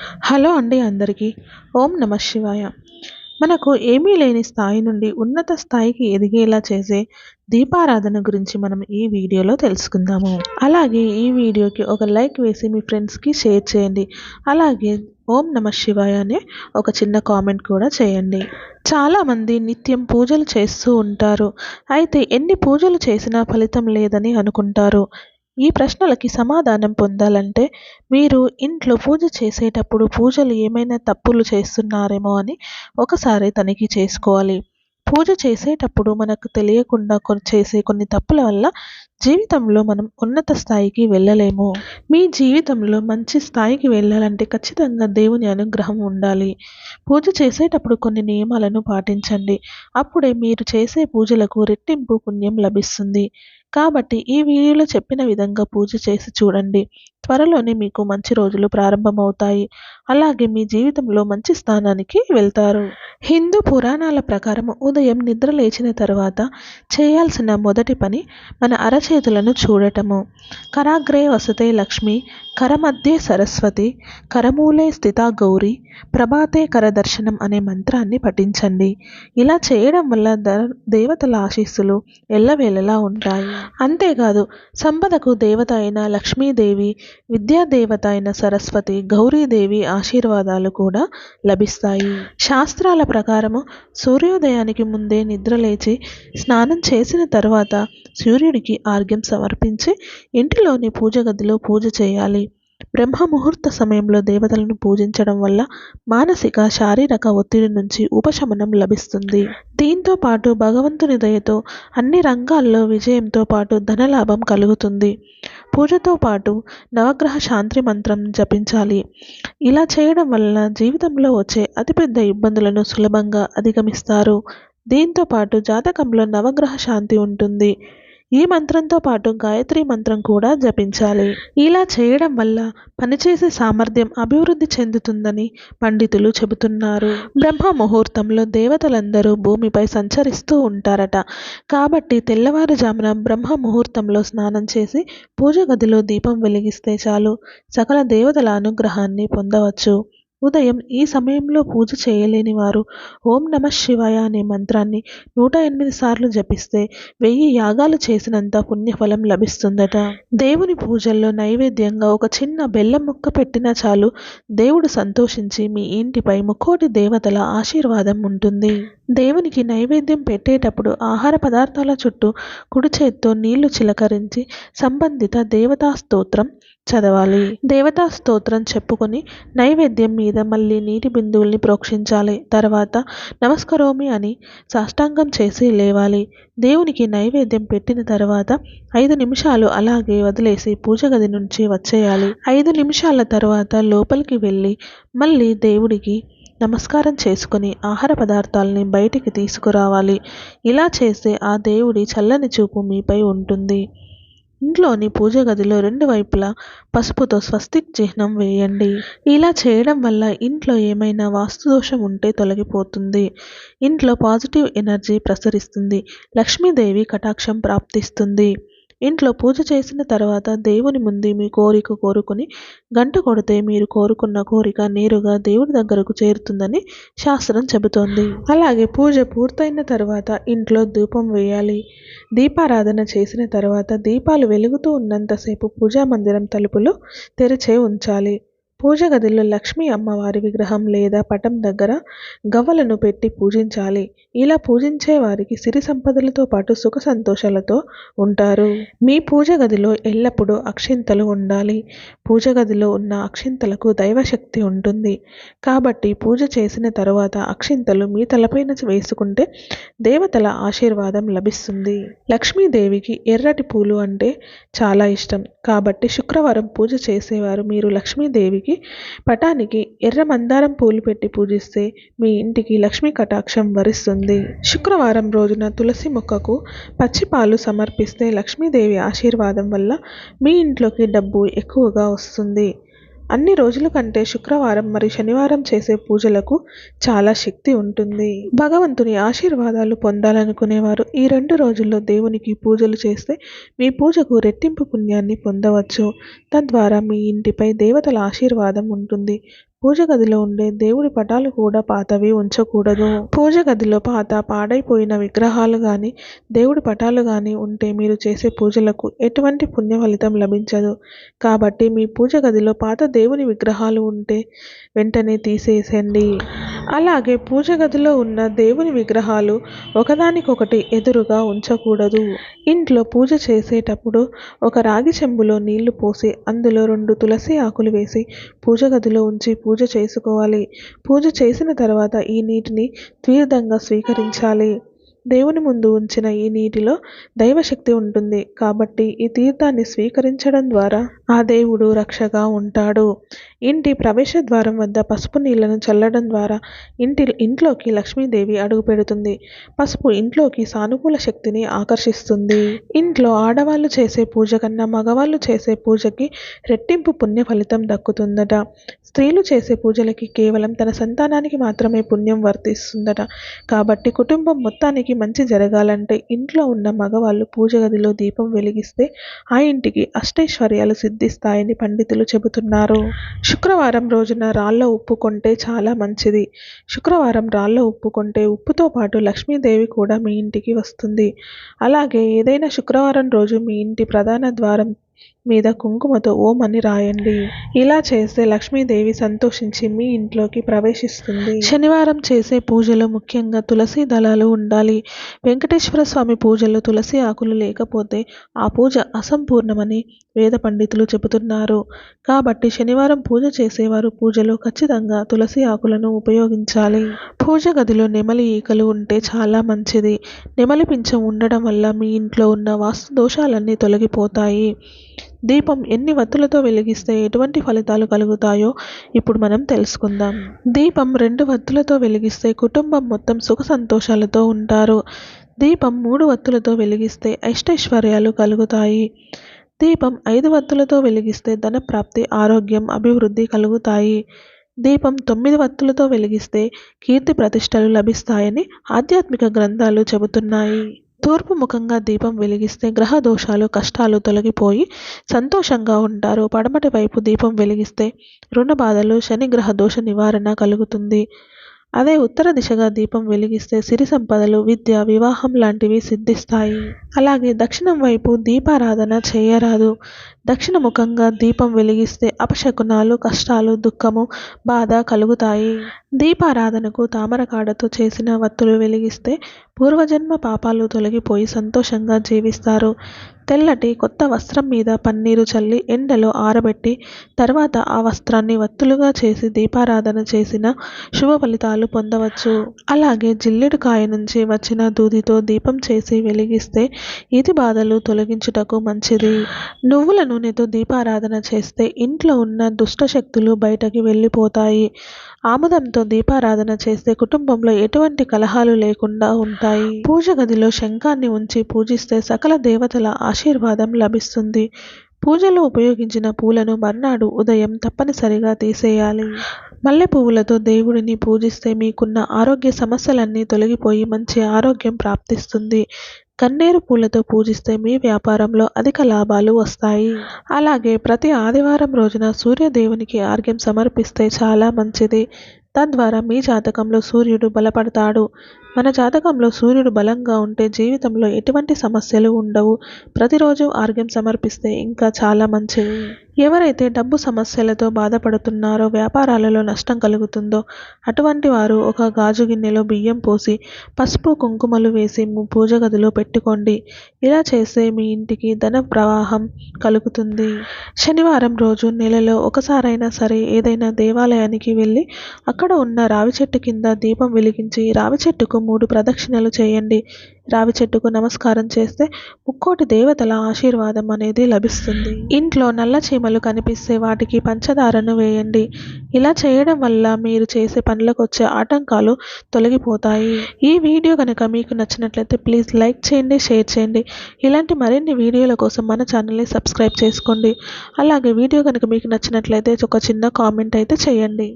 Hello అండి అందరికీ. ఓం నమః శివాయ. మనకు ఏమీ లేని స్థాయి నుండి ఉన్నత స్థాయికి ఎదిగేలా చేసే దీపారాధన గురించి మనం ఈ వీడియోలో తెలుసుకుందాము. అలాగే ఈ వీడియోకి ఒక లైక్ వేసి మీ ఫ్రెండ్స్‌కి షేర్ చేయండి. అలాగే ఓం నమః శివాయ అనే ఒక చిన్న కామెంట్ కూడా చేయండి. చాలామంది నిత్యం పూజలు చేస్తూ ఉంటారు. అయితే ఎన్ని పూజలు చేసినా ఫలితం లేదని అనుకుంటారు. ఈ ప్రశ్నలకి సమాధానం పొందాలంటే మీరు ఇంట్లో పూజ చేసేటప్పుడు పూజలు ఏమైనా తప్పులు చేస్తున్నారేమో అని ఒకసారి తనిఖీ చేసుకోవాలి. పూజ చేసేటప్పుడు మనకు తెలియకుండా చేసే కొన్ని తప్పుల వల్ల జీవితంలో మనం ఉన్నత స్థాయికి వెళ్ళలేము. మీ జీవితంలో మంచి స్థాయికి వెళ్ళాలంటే ఖచ్చితంగా దేవుని అనుగ్రహం ఉండాలి. పూజ చేసేటప్పుడు కొన్ని నియమాలను పాటించండి. అప్పుడే మీరు చేసే పూజలకు రెట్టింపు పుణ్యం లభిస్తుంది. కాబట్టి ఈ వీడియోలో చెప్పిన విధంగా పూజ చేసి చూడండి. త్వరలోనే మీకు మంచి రోజులు ప్రారంభమవుతాయి. అలాగే మీ జీవితంలో మంచి స్థానానికి వెళ్తారు. హిందూ పురాణాల ప్రకారం ఉదయం నిద్ర లేచిన తర్వాత చేయాల్సిన మొదటి పని మన అరచేతులను చూడటము. కరాగ్రే వసతే లక్ష్మి, కరమధ్యే సరస్వతి, కరమూలే స్థితా గౌరి, ప్రభాతే కరదర్శనం అనే మంత్రాన్ని పఠించండి. ఇలా చేయడం వల్ల దేవతల ఆశీస్సులు ఎల్లవేళలా ఉంటాయి. అంతేకాదు సంపదకు దేవత అయిన లక్ష్మీదేవి, విద్యాదేవత అయిన సరస్వతి, గౌరీదేవి ఆశీర్వాదాలు కూడా లభిస్తాయి. శాస్త్రాల ప్రకారము సూర్యోదయానికి ముందే నిద్రలేచి స్నానం చేసిన తర్వాత సూర్యుడికి ఆర్ఘ్యం సమర్పించి ఇంటిలోని పూజ గదిలో పూజ చేయాలి. బ్రహ్మ ముహూర్త సమయంలో దేవతలను పూజించడం వల్ల మానసిక, శారీరక ఒత్తిడి నుంచి ఉపశమనం లభిస్తుంది. దీంతో పాటు భగవంతుని దయతో అన్ని రంగాల్లో విజయంతో పాటు ధనలాభం కలుగుతుంది. పూజతో పాటు నవగ్రహ శాంతి మంత్రం జపించాలి. ఇలా చేయడం వలన జీవితంలో వచ్చే అతిపెద్ద ఇబ్బందులను సులభంగా అధిగమిస్తారు. దీంతో పాటు జాతకంలో నవగ్రహ శాంతి ఉంటుంది. ఈ మంత్రంతో పాటు గాయత్రి మంత్రం కూడా జపించాలి. ఇలా చేయడం వల్ల పనిచేసే సామర్థ్యం అభివృద్ధి చెందుతుందని పండితులు చెబుతున్నారు. బ్రహ్మ ముహూర్తంలో దేవతలందరూ భూమిపై సంచరిస్తూ ఉంటారట. కాబట్టి తెల్లవారుజామున బ్రహ్మ ముహూర్తంలో స్నానం చేసి పూజ గదిలో దీపం వెలిగిస్తే చాలు సకల దేవతల అనుగ్రహాన్ని పొందవచ్చు. ఉదయం ఈ సమయంలో పూజ చేయలేని వారు ఓం నమః శివాయ అనే మంత్రాన్ని 108 సార్లు జపిస్తే 1000 యాగాలు చేసినంత పుణ్యఫలం లభిస్తుందట. దేవుని పూజల్లో నైవేద్యంగా ఒక చిన్న బెల్లం ముక్క పెట్టినా చాలు దేవుడు సంతోషించి మీ ఇంటిపై ముక్కోటి దేవతల ఆశీర్వాదం ఉంటుంది. దేవునికి నైవేద్యం పెట్టేటప్పుడు ఆహార పదార్థాల చుట్టూ కుడి చేత్తో నీళ్లు చిలకరించి సంబంధిత దేవతా స్తోత్రం చదవాలి. దేవతా స్తోత్రం చెప్పుకొని నైవేద్యం మీద మళ్ళీ నీటి బిందువుల్ని ప్రోక్షించాలి. తర్వాత నమస్కరోమి అని సాష్టాంగం చేసి లేవాలి. దేవునికి నైవేద్యం పెట్టిన తర్వాత 5 నిమిషాలు అలాగే వదిలేసి పూజ గది నుంచి వచ్చేయాలి. 5 నిమిషాల తర్వాత లోపలికి వెళ్ళి మళ్ళీ దేవుడికి నమస్కారం చేసుకొని ఆహార పదార్థాలని బయటికి తీసుకురావాలి. ఇలా చేస్తే ఆ దేవుడి చల్లని చూపు మీపై ఉంటుంది. ఇంట్లోని పూజ గదిలో 2 వైపులా పసుపుతో స్వస్తిక్ చిహ్నం వేయండి. ఇలా చేయడం వల్ల ఇంట్లో ఏమైనా వాస్తు దోషం ఉంటే తొలగిపోతుంది. ఇంట్లో పాజిటివ్ ఎనర్జీ ప్రసరిస్తుంది. లక్ష్మీదేవి కటాక్షం ప్రాప్తిస్తుంది. ఇంట్లో పూజ చేసిన తర్వాత దేవుని ముందు మీ కోరిక కోరుకుని గంట కొడితే మీరు కోరుకున్న కోరిక నేరుగా దేవుడి దగ్గరకు చేరుతుందని శాస్త్రం చెబుతోంది. అలాగే పూజ పూర్తయిన తర్వాత ఇంట్లో ధూపం వేయాలి. దీపారాధన చేసిన తర్వాత దీపాలు వెలుగుతూ ఉన్నంతసేపు పూజా మందిరం తలుపులు తెరిచే ఉంచాలి. పూజ గదిలో లక్ష్మీ అమ్మవారి విగ్రహం లేదా పటం దగ్గర గవ్వలను పెట్టి పూజించాలి. ఇలా పూజించే వారికి సిరి సంపదలతో పాటు సుఖ సంతోషాలతో ఉంటారు. మీ పూజ గదిలో ఎల్లప్పుడూ అక్షింతలు ఉండాలి. పూజ గదిలో ఉన్న అక్షింతలకు దైవశక్తి ఉంటుంది. కాబట్టి పూజ చేసిన తర్వాత అక్షింతలు మీ తలపైన వేసుకుంటే దేవతల ఆశీర్వాదం లభిస్తుంది. లక్ష్మీదేవికి ఎర్రటి పూలు అంటే చాలా ఇష్టం. కాబట్టి శుక్రవారం పూజ చేసేవారు మీరు లక్ష్మీదేవికి పటానికి ఎర్ర మందారం పూలు పెట్టి పూజిస్తే మీ ఇంటికి లక్ష్మీ కటాక్షం వరిస్తుంది. శుక్రవారం రోజున తులసి మొక్కకు పచ్చిపాలు సమర్పిస్తే లక్ష్మీదేవి ఆశీర్వాదం వల్ల మీ ఇంట్లోకి డబ్బు ఎక్కువగా వస్తుంది. అన్ని రోజుల కంటే శుక్రవారం మరియు శనివారం చేసే పూజలకు చాలా శక్తి ఉంటుంది. భగవంతుని ఆశీర్వాదాలు పొందాలనుకునేవారు ఈ 2 రోజుల్లో దేవునికి పూజలు చేస్తే మీ పూజకు రెట్టింపు పుణ్యాన్ని పొందవచ్చు. తద్వారా మీ ఇంటిపై దేవతల ఆశీర్వాదం ఉంటుంది. పూజ గదిలో ఉండే దేవుడి పటాలు కూడా పాతవి ఉంచకూడదు. పూజ గదిలో పాత పాడైపోయిన విగ్రహాలు గాని దేవుడి పటాలు గాని ఉంటే మీరు చేసే పూజలకు ఎటువంటి పుణ్య ఫలితం లభించదు. కాబట్టి మీ పూజ గదిలో పాత దేవుని విగ్రహాలు ఉంటే వెంటనే తీసేసండి. అలాగే పూజ గదిలో ఉన్న దేవుని విగ్రహాలు ఒకదానికొకటి ఎదురుగా ఉంచకూడదు. ఇంట్లో పూజ చేసేటప్పుడు ఒక రాగి చెంబులో నీళ్లు పోసి అందులో 2 తులసి ఆకులు వేసి పూజ గదిలో ఉంచి పూజ చేసుకోవాలి. పూజ చేసిన తర్వాత ఈ నీటిని తీర్థంగా స్వీకరించాలి. దేవుని ముందు ఉంచిన ఈ నీటిలో దైవశక్తి ఉంటుంది. కాబట్టి ఈ తీర్థాన్ని స్వీకరించడం ద్వారా ఆ దేవుడు రక్షగా ఉంటాడు. ఇంటి ప్రవేశ ద్వారం వద్ద పసుపు నీళ్లను చల్లడం ద్వారా ఇంట్లోకి లక్ష్మీదేవి అడుగు పెడుతుంది. పసుపు ఇంట్లోకి సానుకూల శక్తిని ఆకర్షిస్తుంది. ఇంట్లో ఆడవాళ్ళు చేసే పూజ కన్నా మగవాళ్ళు చేసే పూజకి రెట్టింపు పుణ్య ఫలితం దక్కుతుందట. స్త్రీలు చేసే పూజలకి కేవలం తన సంతానానికి మాత్రమే పుణ్యం వర్తిస్తుందట. కాబట్టి కుటుంబం మొత్తానికి మంచి జరగాలంటే ఇంట్లో ఉన్న మగవాళ్ళు పూజ గదిలో దీపం వెలిగిస్తే ఆ ఇంటికి అష్టైశ్వర్యాలు సిద్ధిస్తాయని పండితులు చెబుతున్నారు. శుక్రవారం రోజున రాళ్ళ ఉప్పు కొంటే చాలా మంచిది. శుక్రవారం రాళ్ళ ఉప్పు కొంటే ఉప్పుతో పాటు లక్ష్మీదేవి కూడా మీ ఇంటికి వస్తుంది. అలాగే ఏదైనా శుక్రవారం రోజు మీ ఇంటి ప్రధాన ద్వారం మీద కుంకుమతో ఓం అని రాయండి. ఇలా చేస్తే లక్ష్మీదేవి సంతోషించి మీ ఇంట్లోకి ప్రవేశిస్తుంది. శనివారం చేసే పూజలో ముఖ్యంగా తులసి దళాలు ఉండాలి. వెంకటేశ్వర స్వామి పూజలో తులసి ఆకులు లేకపోతే ఆ పూజ అసంపూర్ణమని వేద పండితులు చెబుతున్నారు. కాబట్టి శనివారం పూజ చేసేవారు పూజలో ఖచ్చితంగా తులసి ఆకులను ఉపయోగించాలి. పూజ గదిలో నెమలి ఈకలు ఉంటే చాలా మంచిది. నెమలి పింఛం ఉండడం వల్ల మీ ఇంట్లో ఉన్న వాస్తు దోషాలన్నీ తొలగిపోతాయి. దీపం ఎన్ని వత్తులతో వెలిగిస్తే ఎటువంటి ఫలితాలు కలుగుతాయో ఇప్పుడు మనం తెలుసుకుందాం. దీపం 2 వత్తులతో వెలిగిస్తే కుటుంబం మొత్తం సుఖ సంతోషాలతో ఉంటారు. దీపం 3 వత్తులతో వెలిగిస్తే అష్టైశ్వర్యాలు కలుగుతాయి. దీపం 5 వత్తులతో వెలిగిస్తే ధనప్రాప్తి, ఆరోగ్యం, అభివృద్ధి కలుగుతాయి. దీపం 9 వత్తులతో వెలిగిస్తే కీర్తి ప్రతిష్టలు లభిస్తాయని ఆధ్యాత్మిక గ్రంథాలు చెబుతున్నాయి. తూర్పు ముఖంగా దీపం వెలిగిస్తే గ్రహ దోషాలు, కష్టాలు తొలగిపోయి సంతోషంగా ఉంటారు. పడమటి వైపు దీపం వెలిగిస్తే రుణ బాధలు, శని గ్రహ దోష నివారణ కలుగుతుంది. అదే ఉత్తర దిశగా దీపం వెలిగిస్తే సిరి సంపదలు, విద్య, వివాహం లాంటివి సిద్ధిస్తాయి. అలాగే దక్షిణం వైపు దీపారాధన చేయరాదు. దక్షిణ ముఖంగా దీపం వెలిగిస్తే అపశకునాలు, కష్టాలు, దుఃఖము, బాధ కలుగుతాయి. దీపారాధనకు తామరకాడతో చేసిన వత్తులు వెలిగిస్తే పూర్వజన్మ పాపాలు తొలగిపోయి సంతోషంగా జీవిస్తారు. తెల్లటి కొత్త వస్త్రం మీద పన్నీరు చల్లి ఎండలో ఆరబెట్టి తర్వాత ఆ వస్త్రాన్ని వత్తులుగా చేసి దీపారాధన చేసిన శుభ ఫలితాలు పొందవచ్చు. అలాగే జిల్లేడు కాయ నుంచి వచ్చిన దూదితో దీపం చేసి వెలిగిస్తే ఈతి బాధలు తొలగించుటకు మంచిది. నువ్వుల నూనెతో దీపారాధన చేస్తే ఇంట్లో ఉన్న దుష్ట శక్తులు బయటకి వెళ్ళిపోతాయి. ఆముదంతో దీపారాధన చేస్తే కుటుంబంలో ఎటువంటి కలహాలు లేకుండా ఉంటాయి. పూజ గదిలో శంఖాన్ని ఉంచి పూజిస్తే సకల దేవతల ఆశీర్వాదం లభిస్తుంది. పూజలో ఉపయోగించిన పూలను మర్నాడు ఉదయం తప్పనిసరిగా తీసేయాలి. మల్లె పువ్వులతో దేవుడిని పూజిస్తే మీకున్న ఆరోగ్య సమస్యలన్నీ తొలగిపోయి మంచి ఆరోగ్యం ప్రాప్తిస్తుంది. గన్నేరు పూలతో పూజిస్తే మీ వ్యాపారంలో అధిక లాభాలు వస్తాయి. అలాగే ప్రతి ఆదివారం రోజున సూర్యదేవునికి ఆర్ఘ్యం సమర్పిస్తే చాలా మంచిది. తద్వారా మీ జాతకంలో సూర్యుడు బలపడతాడు. మన జాతకంలో సూర్యుడు బలంగా ఉంటే జీవితంలో ఎటువంటి సమస్యలు ఉండవు. ప్రతిరోజు ఆర్ఘ్యం సమర్పిస్తే ఇంకా చాలా మంచిది. ఎవరైతే డబ్బు సమస్యలతో బాధపడుతున్నారో, వ్యాపారాలలో నష్టం కలుగుతుందో అటువంటి వారు ఒక గాజు గిన్నెలో బియ్యం పోసి పసుపు, కుంకుమలు వేసి పూజ గదిలో పెట్టుకోండి. ఇలా చేస్తే మీ ఇంటికి ధన ప్రవాహం కలుగుతుంది. శనివారం రోజు నెలలో ఒకసారైనా సరే ఏదైనా దేవాలయానికి వెళ్ళి అక్కడ ఉన్న రావి చెట్టు కింద దీపం వెలిగించి రావి చెట్టుకు 3 ప్రదక్షిణలు చేయండి. రావి చెట్టుకు నమస్కారం చేస్తే ముక్కోటి దేవతల ఆశీర్వాదం అనేది లభిస్తుంది. ఇంట్లో నల్ల చీమలు కనిపిస్తే వాటికి పంచదారను వేయండి. ఇలా చేయడం వల్ల మీరు చేసే పనులకు వచ్చే ఆటంకాలు తొలగిపోతాయి. ఈ వీడియో కనుక మీకు నచ్చినట్లయితే ప్లీజ్ లైక్ చేయండి, షేర్ చేయండి. ఇలాంటి మరిన్ని వీడియోల కోసం మన ఛానల్ని సబ్స్క్రైబ్ చేసుకోండి. అలాగే వీడియో కనుక మీకు నచ్చినట్లయితే ఒక చిన్న కామెంట్ అయితే చేయండి.